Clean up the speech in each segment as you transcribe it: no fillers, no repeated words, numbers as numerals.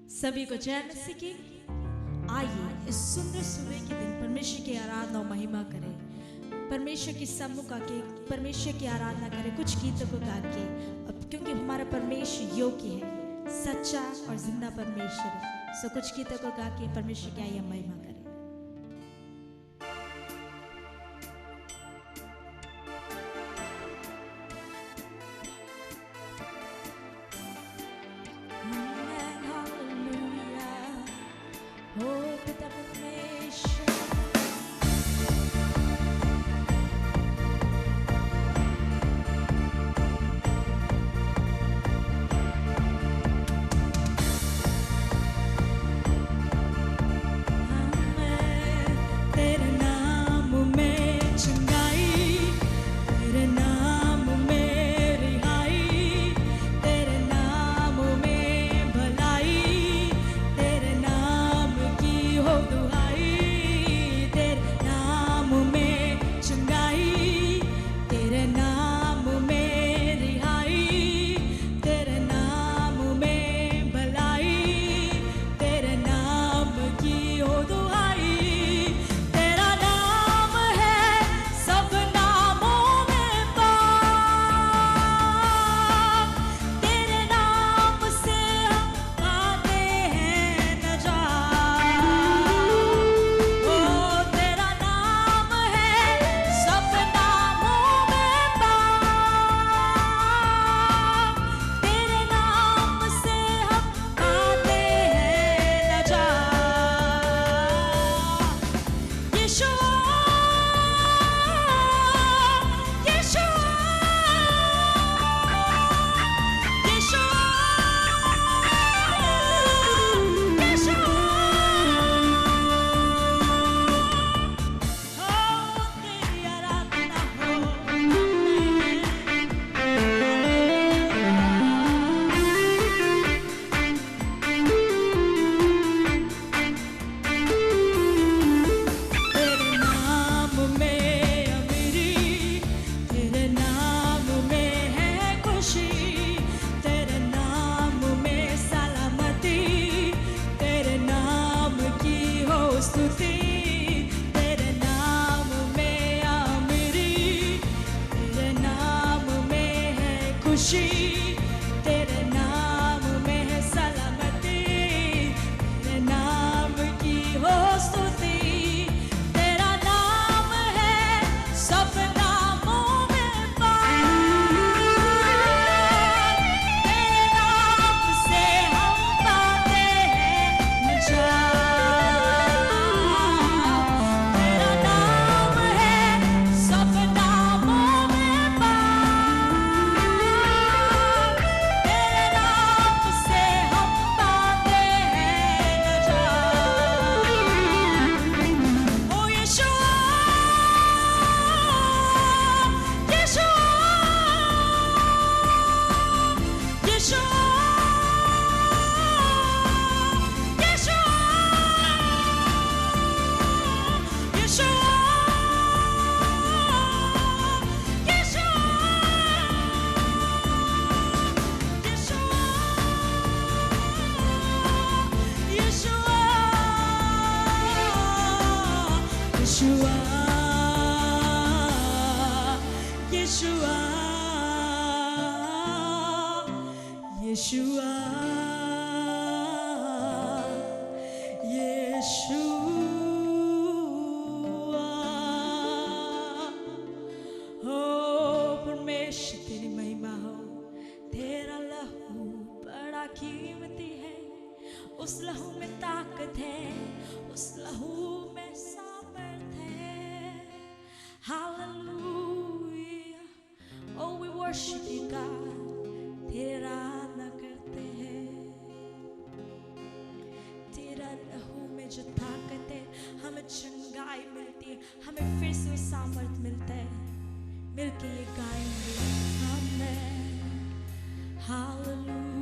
सभी को जय मसीह की। आइए इस सुंदर सुबह के दिन परमेश्वर की आराधना और महिमा करें, परमेश्वर की सम्मुख आके परमेश्वर की आराधना करें कुछ गीतों को गा के। अब क्योंकि हमारा परमेश्वर योग्य है, सच्चा और जिंदा परमेश्वर है, सो कुछ गीतों को गा के परमेश्वर की आइए महिमा करें। उस लहू में ताकत है, उस लहू में सामर्थ है। Hallelujah, oh we worship you God, तेरा आराधना करते हैं। तेरा लहू में जो ताकत है, हमें चंगाई मिलती है, हमें फिर से सामर्थ मिलता है। मिलके ये गाएंगे आमेन, हालेलुया।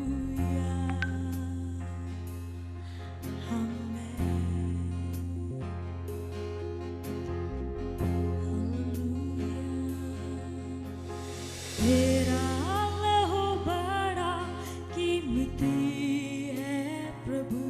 तेरा लहू बड़ा कीमती है प्रभु,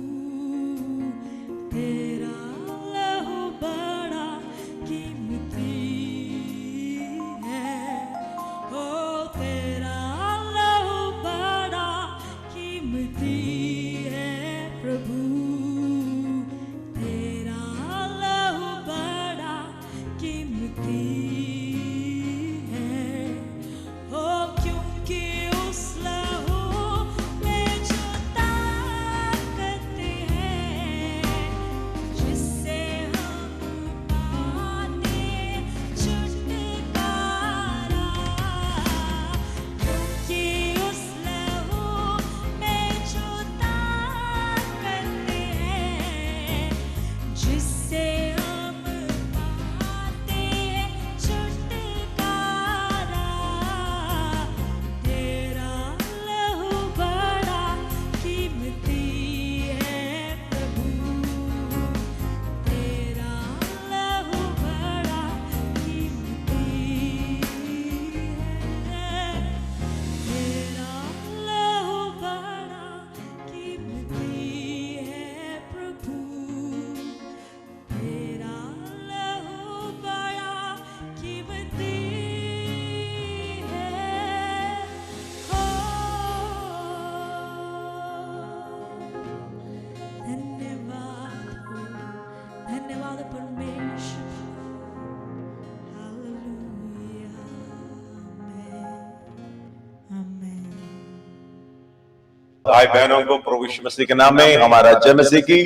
भाई बहनों को प्रभु यीशु मसीह के नाम में हमारा जय मसीह की।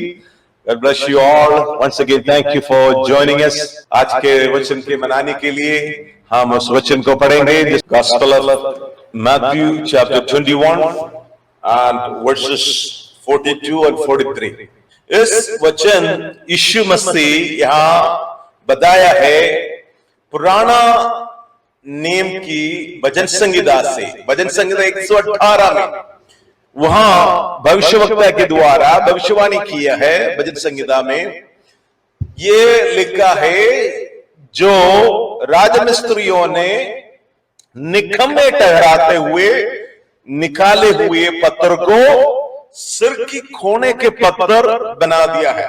God bless you all. Once again, thank you for joining us. आज के वचन के मनाने के लिए हम उस वचन को पढ़ेंगे, Gospel of Matthew chapter 21 and verses 42 and 43. इस वचन यीशु मसीह यहाँ बताया है पुराना नियम की भजन संहिता से, भजन संहिता 118 में वहां भविष्यवक्ता के द्वारा भविष्यवाणी किया है। भजन संहिता में ये लिखा है, जो राजमिस्त्रियों ने निकम्मे ठहराते हुए निकाले हुए पत्थर को सिर की खोने के पत्थर बना दिया है।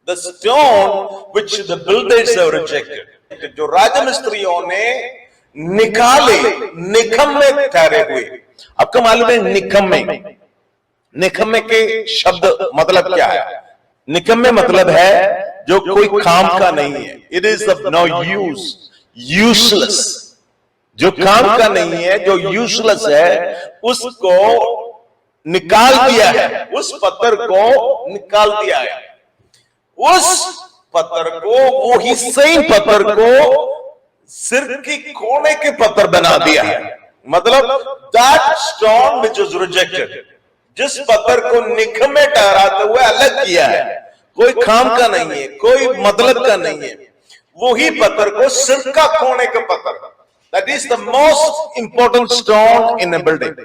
The stone which the builders have rejected, जो राजमिस्त्रियों ने निकाले, निकम्मे ठहरे हुए। आपको मालूम है निकम्मे, निकम्मे के शब्द मतलब क्या है? निकम्मे मतलब है जो कोई काम का नहीं है। It is of no use, useless. जो काम का नहीं है, जो यूजलेस है, उसको निकाल दिया है, उस पत्थर को निकाल दिया है। उस पत्थर को, वो ही सेम पत्थर को सिर की कोने के पत्थर बना दिया है। मतलब that stone which was rejected, जिस पत्थर को निकम्मे ठहराते हुए अलग किया है, कोई काम का नहीं है, कोई मतलब का नहीं है, वही पत्थर को सिर का कोने का पत्थर, that is the most important stone in a building।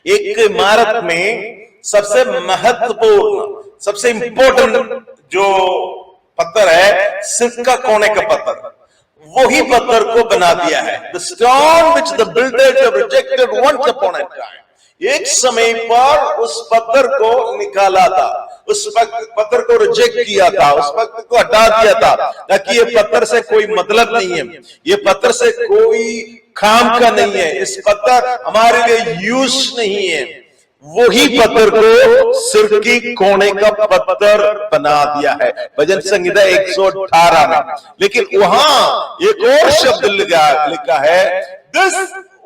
एक इमारत में सबसे महत्वपूर्ण, सबसे इंपॉर्टेंट जो पत्थर है, सिर का कोने का पत्थर, वही पत्थर को बना दिया है। The stone which the builders have rejected once upon a time, एक समय पर उस पत्थर को निकाला था, उस पत्थर को रिजेक्ट किया था, उस पत्थर को हटा दिया था, ताकि ये पत्थर से कोई मतलब नहीं है, ये पत्थर से कोई काम का नहीं है, इस पत्थर हमारे लिए यूज नहीं है। वही पत्थर को सिर की कोने का पत्थर बना दिया है, भजन संहिता 118 में। लेकिन वहां एक और शब्द लिखा है, this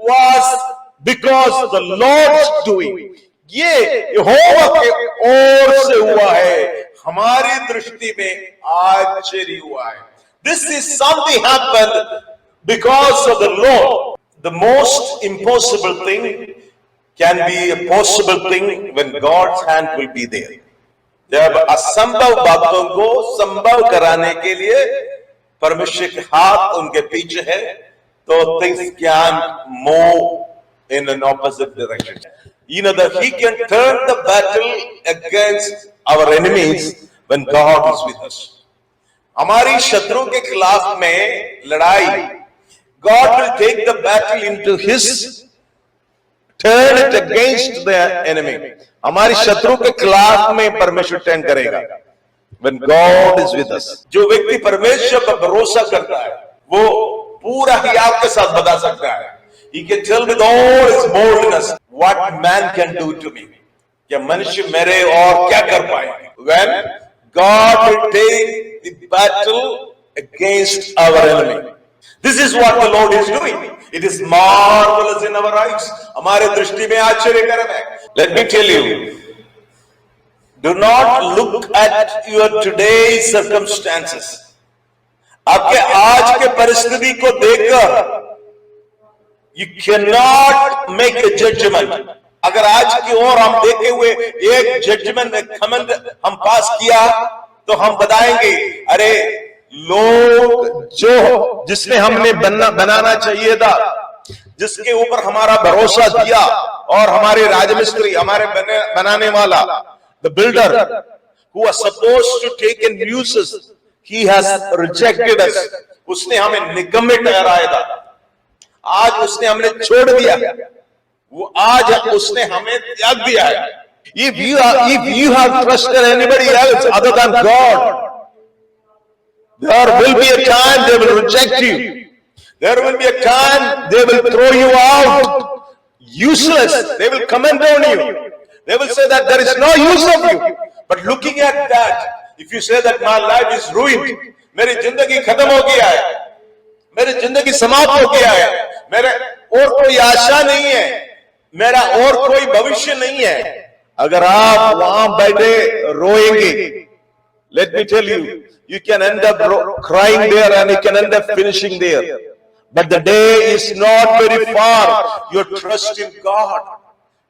was because the Lord's doing, ये यहोवा के ओर से हुआ है, हमारी दृष्टि में आश्चर्य हुआ है। This is something happened because of the Lord. The most impossible thing can be a possible thing when God's hand will be there। जब असंभव बातों को संभव कराने के लिए परमेश्वर के हाथ उनके पीछे है, तो things can move in an opposite direction। You know that He can turn the battle against our enemies when God is with us। हमारी शत्रु के खिलाफ में लड़ाई, God will take the battle into His, turn it against the enemy। हमारी शत्रु के खिलाफ में परमेश्वर टर्न करेगा when God is with us। जो व्यक्ति परमेश्वर पर भरोसा करता है, वो पूरा ही आपके साथ बता सकता है, he can tell with all his boldness what man can do to me, क्या मनुष्य मेरे और क्या कर पाए। when God will take the battle against our enemy, this is what the Lord is doing। It is marvelous in our eyes। हमारे दृष्टि में आश्चर्यकरम है। Let me tell you, do not look at your today's circumstances। आपके आज के परिस्थिति को देखकर you cannot make a judgment। अगर आज की ओर हम देखे हुए एक जजमेंट में कमेंट हम पास किया, तो हम बताएंगे, अरे लोग जो जिसने हमने बनाना चाहिए था, जिसके ऊपर हमारा भरोसा दिया, और हमारे राजमिस्त्री, हमारे बनाने वाला, the builder who was supposed to take in uses, he has rejected us। उसने हमें निकम्मे ठहराया था, आज उसने हमें छोड़ दिया, वो आज उसने हमें त्याग दिया है। If you have trusted anybody else other than God, there will be a time they will reject you। There will be a time they will throw you out useless। They will comment on you। They will say that there is no use of you। But looking at that, if you say that my life is ruined, मेरी जिंदगी खत्म हो गया है, मेरी जिंदगी समाप्त हो गया है, मेरे और कोई आशा नहीं है, मेरा और कोई भविष्य नहीं है। अगर आप वहां बैठे रोएंगे, let me tell you, you can end up crying there and you can end up finishing there. But the day is not very far. Your trust in God.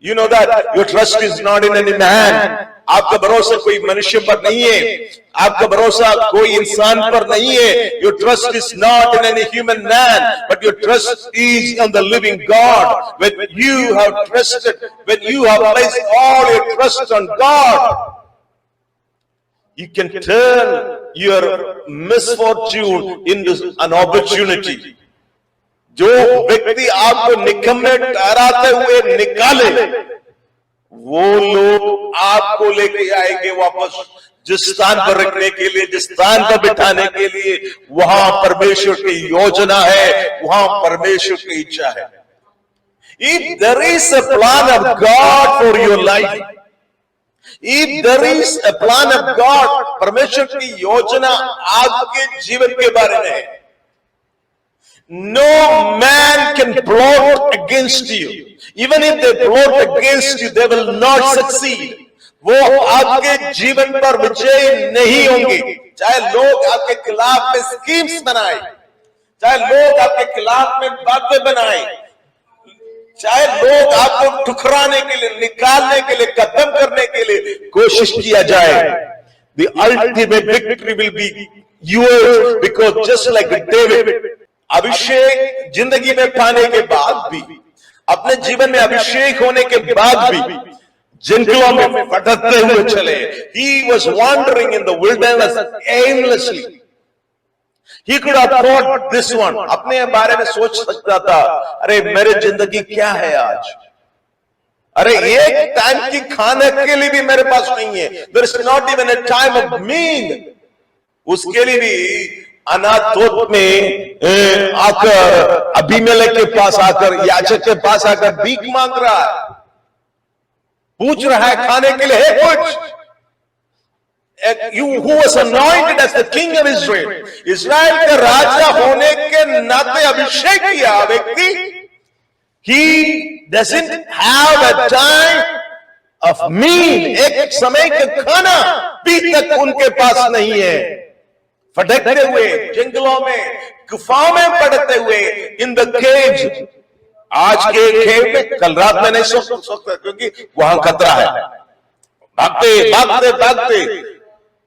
You know that your trust is not in any man. आपका भरोसा कोई मनुष्य पर नहीं है, आपका भरोसा कोई इंसान पर नहीं है. Your trust is not in any human man, but your trust is on the living God. When you have trusted, when you have placed all your trust on God, you can turn your misfortune into an opportunity. जो व्यक्ति आपको निकम्मे ठहराते हुए निकाले, वो लोग आपको लेके आएंगे वापस जिस स्थान पर रखने के लिए, जिस स्थान पर बिठाने के लिए वहां परमेश्वर की योजना है, वहां परमेश्वर की इच्छा है. If there is a plan of God for your life, if there is a plan of God, परमेश्वर की योजना आपके जीवन के बारे में है. No man can plot against you. Even if they plot against you, they will not succeed. वो आपके जीवन पर विजय नहीं होंगे. चाहे लोग आपके खिलाफ में स्कीम्स बनाए, चाहे लोग आपके खिलाफ में बातें बनाए, चाहे लोग आपको ठुकराने के लिए, निकालने के लिए, खत्म करने के लिए कोशिश किया जाए. The ultimate victory will be yours, because just like David, अभिषेक जिंदगी में पाने के बाद भी, अपने जीवन में अभिषेक होने के बाद भी जंगलों में भटकते हुए चले. He was wandering in the wilderness aimlessly. He could have thought this one, अपने बारे में सोच सकता था, अरे मेरी जिंदगी क्या है आज, अरे एक टाइम की खाने के लिए भी मेरे पास नहीं है. There is not even a time of meal. उसके लिए भी अनातोत में आकर, अबीमेलेक के पास आकर, याचक के पास आकर भीख मांग रहा है, पूछ रहा है खाने के लिए, हे कुछ. You who was anointed as the king of Israel, इस्राएल का राजा होने के नाते अभिषेक किया व्यक्ति, he doesn't have a time of meal. एक समय का खाना भी तक उनके पास नहीं है. फटकते हुए जंगलों में, गुफाओं में पड़ते हुए, इन द केव्स. आज के केव में कल रात में नहीं सो सकते क्योंकि वहां खतरा है. भागते भागते भागते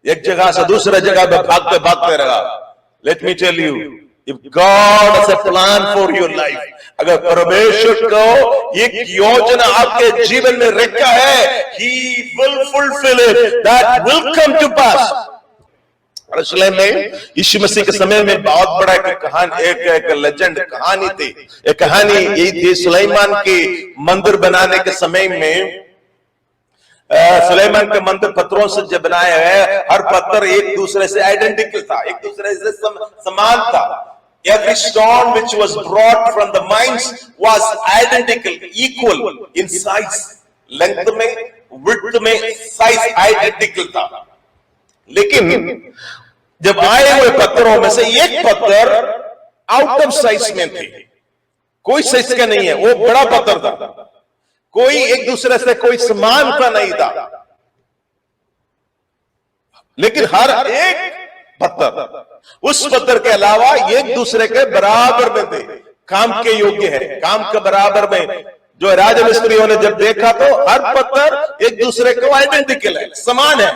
एक जगह से दूसरे जगह पे भागते भागते रहा. Let me tell you, if God has a plan for your life, अगर परमेश्वर को एक योजना आपके जीवन में रखा है, he will fulfil it, that will come to pass. यरूशलेम में यीशु मसीह के समय में बहुत बड़ा एक लेजेंड कहानी थी. एक कहानी यही थी, सुलेमान के मंदिर बनाने के समय में, सुलेमान के मंदिर पत्थरों से जब बनाया है, हर पत्थर एक दूसरे से आइडेंटिकल था, एक दूसरे से समान था. Every stone which was brought from the mines was identical, equal in size. Length में, width में, size identical था. लेकिन जब आए हुए पत्थरों में से एक पत्थर आउट ऑफ साइज में थे, कोई साइज का नहीं है, वो बड़ा पत्थर था, कोई एक दूसरे से कोई समान का नहीं था. लेकिन हर एक पत्थर उस पत्थर के अलावा एक दूसरे के बराबर में थे, काम के योग्य है, काम के बराबर में. जो राजमिस्त्रियों ने जब देखा तो हर पत्थर एक दूसरे को आइडेंटिकल है, समान है.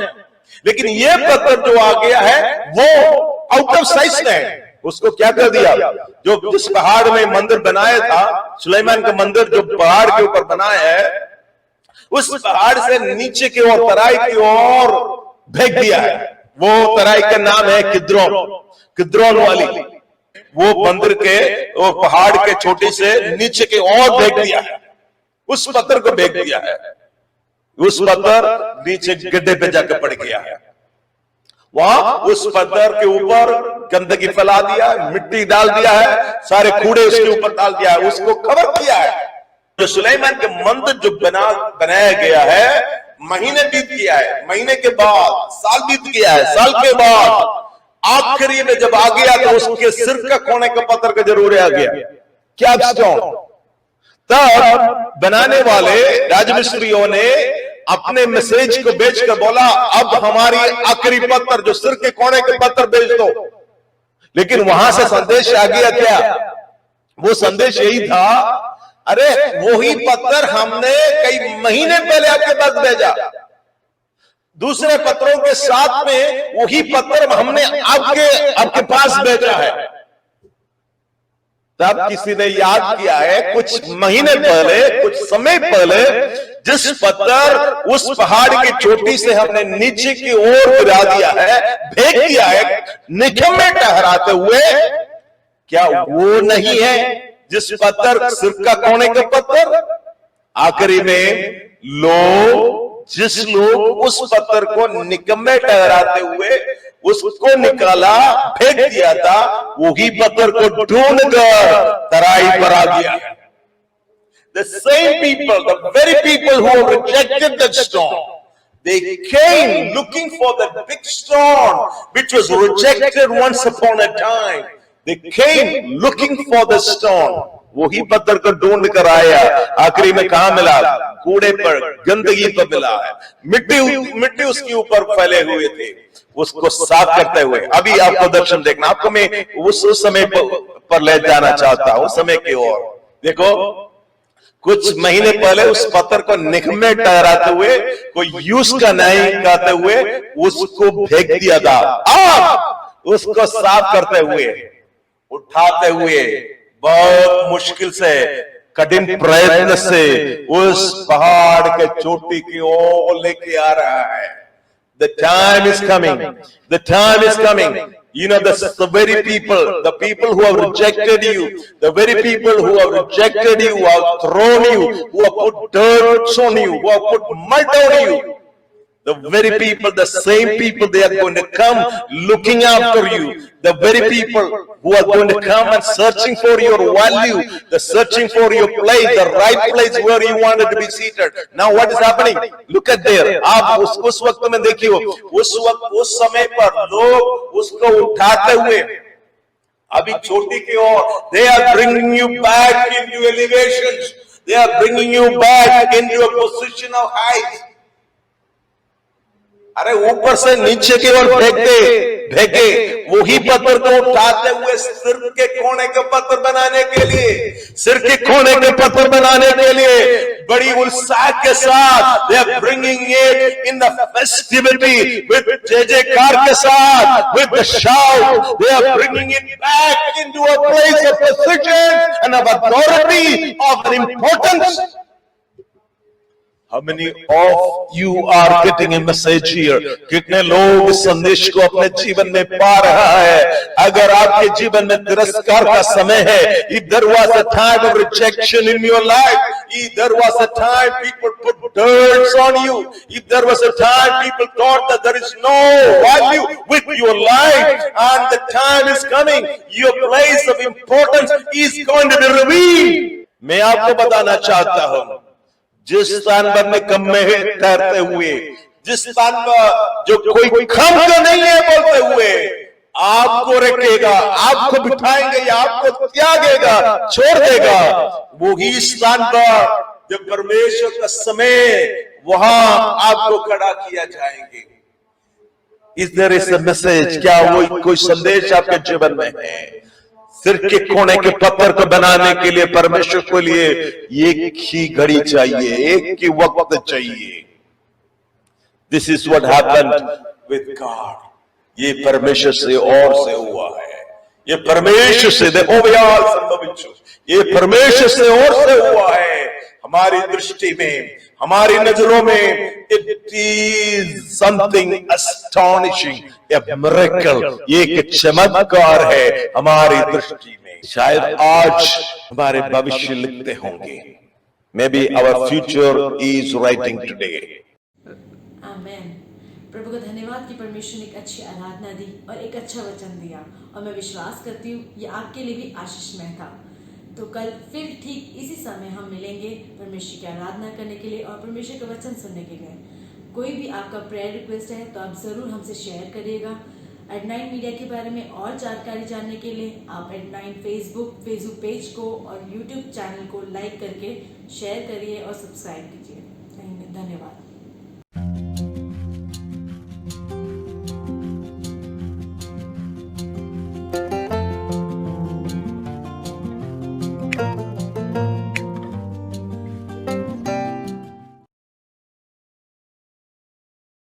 लेकिन ये पत्थर जो आ गया है वो आउट ऑफ साइज है. उसको क्या कर दिया, जो जिस पहाड़ में मंदिर बनाया था, सुलेमान का मंदिर जो पहाड़ के ऊपर बनाया है, उस पहाड़ से नीचे की ओर, तराई की ओर फेंक दिया है. वो तराई का नाम है किद्रोन वाली. वो मंदिर के, वो पहाड़ के छोटी से नीचे की ओर फेंक दिया है, उस पत्थर को फेंक दिया है. उस पत्थर नीचे गड्ढे पे जाकर पड़ गया है. वहां उस पत्थर के ऊपर गंदगी फैला दिया, मिट्टी डाल दिया है, सारे कूड़े उसके ऊपर डाल दिया है, उसको कवर किया है. जो सुलेमान के मंदिर जो बनाया गया है, महीने बीत गया है, महीने के बाद साल बीत गया है, साल के बाद आखिरी में जब आ गया तो उसके सिर का कोने का पत्थर का जरूर आ गया. क्या स्टोन, तब बनाने वाले राजमिस्त्रियों ने अपने मैसेज को बेचकर बोला, अब हमारी आखिरी पत्थर जो सिर के कोने के पत्थर बेच दो। लेकिन वहां से संदेश आ गया क्या? वो संदेश यही था, अरे वही पत्थर हमने कई महीने पहले आपके पास भेजा, दूसरे पत्थरों के साथ में वही पत्थर हमने आपके पास भेजा है। तब किसी ने याद किया है कुछ महीने पहले, कुछ समय पहले, जिस पत्थर उस पहाड़ की चोटी से हमने नीचे की ओर गिरा दिया है, फेंक दिया है, निकम्मे ठहराते हुए, क्या वो नहीं है जिस पत्थर सिर का कोने का पत्थर? आखिरी में जिस लोग उस पत्थर को निकम्मे ठहराते हुए उसको निकाला, फेंक दिया था, वही पत्थर को ढूंढकर तराई पर आ गया। The same people, the very people who rejected that stone, they came looking for the big stone which was rejected once upon a time. They came looking for the stone. वही पत्थर को ढूंढ कर आया, आखिरी में कहां मिला? कूड़े पर, गंदगी पर मिला है। मिट्टी उसके ऊपर फैले हुए थे। उसको साफ करते हुए अभी आपको दर्शन देखना, आपको मैं उस समय पर ले जाना चाहता हूं, समय की ओर। देखो, कुछ महीने पहले उस पत्थर को निकम्मे ठहराते हुए, कोई यूज का नहीं कहते हुए उसको फेंक दिया था। अब उसको साफ करते हुए, उठाते हुए, बहुत मुश्किल से, कठिन प्रयत्न से उस पहाड़ के चोटी की ओर लेके आ रहा है। The time is coming. The time is coming. You know, the very people who have rejected you, the very people who have rejected you, who have thrown you, who have put dirt on you, who have put mud on you, the very people, the same people, they are going to come looking after you. The very people who are going to come and searching for your value, the searching for your place, the right place where you wanted to be seated. Now what is happening? Look at there. आप उस वक्त में देखिए, उस समय पर लोग उसको उठाते हुए अभी चोटी की ओर, they are bringing you back into elevations. They are bringing you back into a position of height. अरे ऊपर से नीचे की ओर फेंके वही पत्थर को उठाते हुए सिर के कोने के पत्थर बनाने के लिए, सिर के कोने के पत्थर बनाने के लिए बड़ी उत्साह के साथ they are bringing it in the festivity with जयकार के साथ, with the shout, they are bringing it back into a place of position and of authority, of importance. How many of you are getting a message here? कितने लोग इस संदेश को अपने जीवन में पा रहा है? अगर आपके जीवन में तिरस्कार का समय है, if there was a time of rejection in your life, if there was a time people put dirt on you, if there was a time people thought that there is no value with your life, and the time is coming, your place of importance is going to be revealed. मैं आपको बताना चाहता हूं, जिस स्थान पर में कम में ठहरते हुए, जिस स्थान पर जो कोई खम तो नहीं है बोलते हुए आपको रखेगा, आपको बिठाएंगे या आपको त्यागेगा, छोड़ देगा, वही स्थान पर जब परमेश्वर का समय वहां आपको खड़ा किया जाएंगे। इस तरह से मैसेज, क्या वो कोई संदेश आपके जीवन में है? सिर के कोने के पत्थर को बनाने के लिए परमेश्वर को लिए एक ही घड़ी चाहिए, एक ही वक्त चाहिए। This is what happened with God. ये परमेश्वर से और से हुआ है, ये परमेश्वर से, देखो भैया, ये परमेश्वर से और से हुआ है। हमारी दृष्टि में, हमारी नजरों में it is something astonishing, a miracle, ये एक चमत्कार है हमारी दृष्टि में। शायद आज हमारे भविष्य लिखते होंगे। Maybe our future is writing today. आमीन। प्रभु का धन्यवाद कि परमेश्वर ने एक अच्छी आराधना दी और एक अच्छा वचन दिया, और मैं विश्वास करती हूँ ये आपके लिए भी आशीषमय था। तो कल फिर ठीक इसी समय हम मिलेंगे परमेश्वर की आराधना करने के लिए और परमेश्वर का वचन सुनने के लिए। कोई भी आपका प्रेयर रिक्वेस्ट है तो आप ज़रूर हमसे शेयर करिएगा। एड9 मीडिया के बारे में और जानकारी जानने के लिए आप एड9 फेसबुक पेज को और यूट्यूब चैनल को लाइक करके शेयर करिए और सब्सक्राइब कीजिए। धन्यवाद।